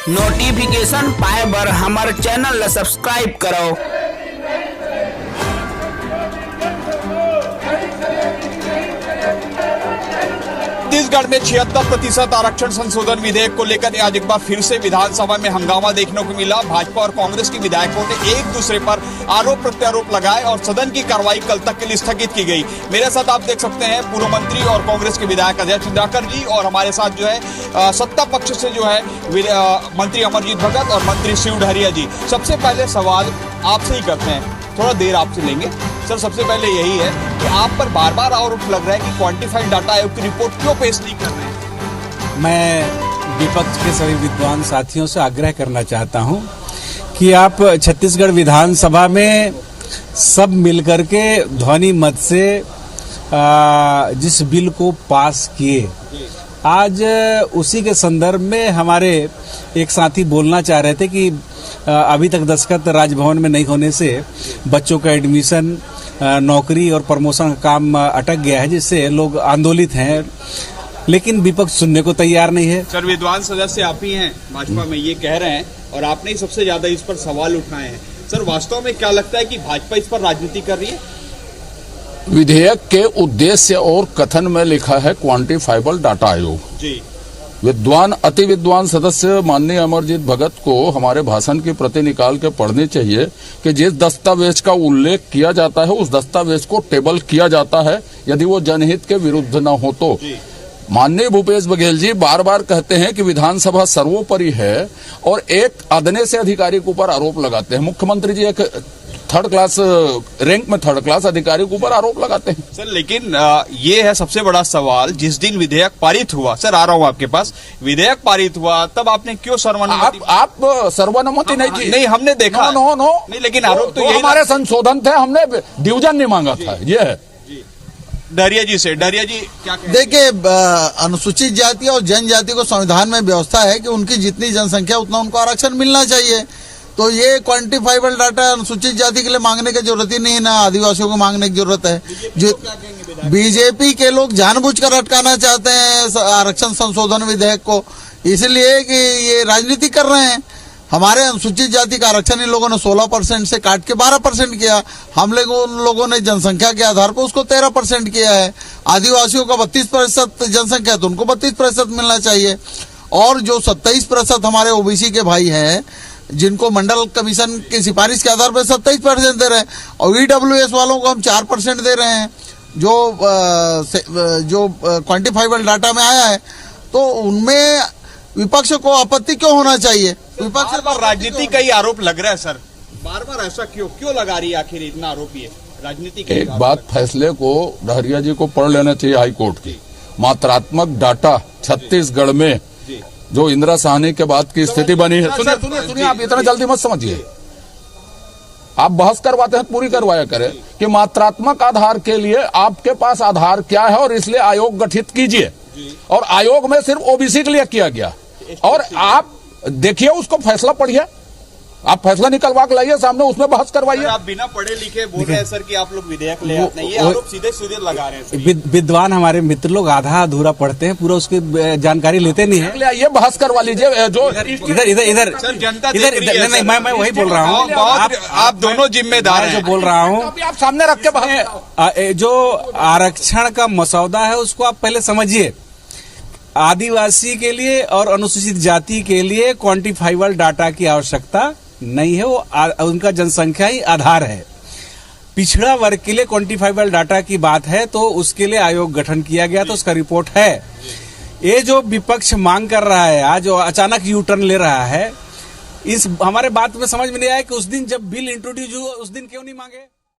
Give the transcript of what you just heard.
Notification पाए बर हमारे चैनल ला सब्सक्राइब करो। छत्तीसगढ़ में 76% आरक्षण संशोधन विधेयक को लेकर आज एक बार फिर से विधानसभा में हंगामा देखने को मिला। भाजपा और कांग्रेस के विधायकों ने एक दूसरे पर आरोप प्रत्यारोप लगाए और सदन की कार्रवाई कल तक के लिए स्थगित की गई। मेरे साथ आप देख सकते हैं पूर्व मंत्री और कांग्रेस के विधायक अजय चंद्राकर जी, और हमारे साथ जो है सत्ता पक्ष से जो है मंत्री अमरजीत भगत और मंत्री शिव डहरिया जी। सबसे पहले सवाल आपसे ही करते हैं, थोड़ा देर आपसे लेंगे सर। सबसे पहले यही है कि आप पर बार बार आरोप लग रहा है कि क्वांटिफाइड डाटा आयोग की रिपोर्ट क्यों पेश नहीं कर रहे हैं? मैं विपक्ष के सभी विद्वान साथियों से आग्रह करना चाहता हूं कि आप छत्तीसगढ़ विधानसभा में सब मिलकर के ध्वनि मत से जिस बिल को पास किए, आज उसी के संदर्भ में हमारे एक साथी बोलना चाह रहे थे कि अभी तक दस्तखत राजभवन में नहीं होने से बच्चों का एडमिशन, नौकरी और प्रमोशन का काम अटक गया है, जिससे लोग आंदोलित हैं, लेकिन विपक्ष सुनने को तैयार नहीं है। सर, विद्वान सदस्य आप ही हैं भाजपा में, ये कह रहे हैं और आपने ही सबसे ज्यादा इस पर सवाल उठाए हैं। सर, वास्तव में क्या लगता है कि भाजपा इस पर राजनीति कर रही है? विधेयक के उद्देश्य और कथन में लिखा है क्वांटिफाइबल डाटा आयोग जी। अति विद्वान सदस्य माननीय अमरजीत भगत को हमारे भाषण की प्रति निकाल के पढ़नी चाहिए कि जिस दस्तावेज का उल्लेख किया जाता है उस दस्तावेज को टेबल किया जाता है यदि वो जनहित के विरुद्ध न हो तो। माननीय भूपेश बघेल जी बार बार कहते हैं कि विधानसभा सर्वोपरि है और एक अदने से अधिकारी के ऊपर आरोप लगाते हैं। मुख्यमंत्री जी एक थर्ड क्लास रैंक में थर्ड क्लास अधिकारी के ऊपर आरोप लगाते हैं। सर, लेकिन ये है सबसे बड़ा सवाल, जिस दिन विधेयक पारित हुआ, सर आ रहा हूं आपके पास, विधेयक पारित हुआ तब आपने क्यों सर्वानुमति? आप सर्वानुमति नहीं की? नहीं, हमने देखा। नो नहीं, लेकिन आरोप तो हमारे संशोधन थे, हमने डिवीजन नहीं मांगा था। ये है डहरिया जी से। डहरिया जी क्या कहें? देखिए, अनुसूचित जाति और जनजाति को संविधान में व्यवस्था है कि उनकी जितनी जनसंख्या उतना उनको आरक्षण मिलना चाहिए। तो ये क्वांटिफाइबल डाटा अनुसूचित जाति के लिए मांगने की जरूरत ही नहीं है, ना आदिवासियों को मांगने की जरूरत है। जो बीजेपी के लोग जानबूझकर अटकाना चाहते हैं आरक्षण संशोधन विधेयक को, इसलिए कि ये राजनीति कर रहे हैं। हमारे अनुसूचित जाति का आरक्षण इन लोगों ने 16% से काट के 12% किया। हम लोगों ने जनसंख्या के आधार पर उसको 13% किया है। आदिवासियों का 32% जनसंख्या, तो उनको 32% मिलना चाहिए। और जो 27% हमारे ओबीसी के भाई हैं, जिनको मंडल कमीशन की सिफारिश के आधार पर 27% दे रहे हैं, और ईडब्ल्यूएस वालों को हम 4% दे रहे हैं, जो क्वांटिफाइबल डाटा में आया है। तो उनमें विपक्ष को आपत्ति क्यों होना चाहिए? विपक्ष पर राजनीति का ही आरोप लग रहा है सर, बार बार ऐसा क्यों लगा रही है? आखिर इतना आरोप है राजनीति का। एक बात फैसले को डहरिया जी को पढ़ लेना चाहिए हाईकोर्ट की। मात्रात्मक डाटा छत्तीसगढ़ में जो इंदिरा साहनी के बाद की स्थिति बनी है। सुनिए, आप इतना जल्दी मत समझिए। आप बहस करवाते हैं, पूरी करवाया करें कि मात्रात्मक आधार के लिए आपके पास आधार क्या है और इसलिए आयोग गठित कीजिए। और आयोग में सिर्फ ओबीसी के लिए किया गया। और आप देखिए, उसको फैसला पढ़िए, आप फैसला निकलवा के लाइए सामने, उसमें बहस करवाइए। आप बिना पढ़े लिखे बोल रहे हैं सर कि आप लोग विधेयक ले आते हैं, ये आरोप सीधे सीधे लगा रहे हैं। विद्वान हमारे मित्र लोग आधा अधूरा पढ़ते हैं, पूरा उसकी जानकारी लेते नहीं है। ये बहस करवा लीजिए। जो इधर जनता नहीं, मैं वही बोल रहा हूँ। आप दोनों जिम्मेदार हैं। जो बोल रहा हूँ, आप सामने रख के जो आरक्षण का मसौदा है उसको आप पहले समझिए। आदिवासी के लिए और अनुसूचित जाति के लिए क्वांटिफाइबल डाटा की आवश्यकता नहीं है, वो उनका जनसंख्या ही आधार है। पिछड़ा वर्ग के लिए क्वांटिफाइबल डाटा की बात है तो उसके लिए आयोग गठन किया गया, तो उसका रिपोर्ट है। ये जो विपक्ष मांग कर रहा है आज, जो अचानक यू टर्न ले रहा है, इस हमारे बात में समझ में नहीं आया कि उस दिन जब बिल इंट्रोड्यूस हुआ उस दिन क्यों नहीं मांगे।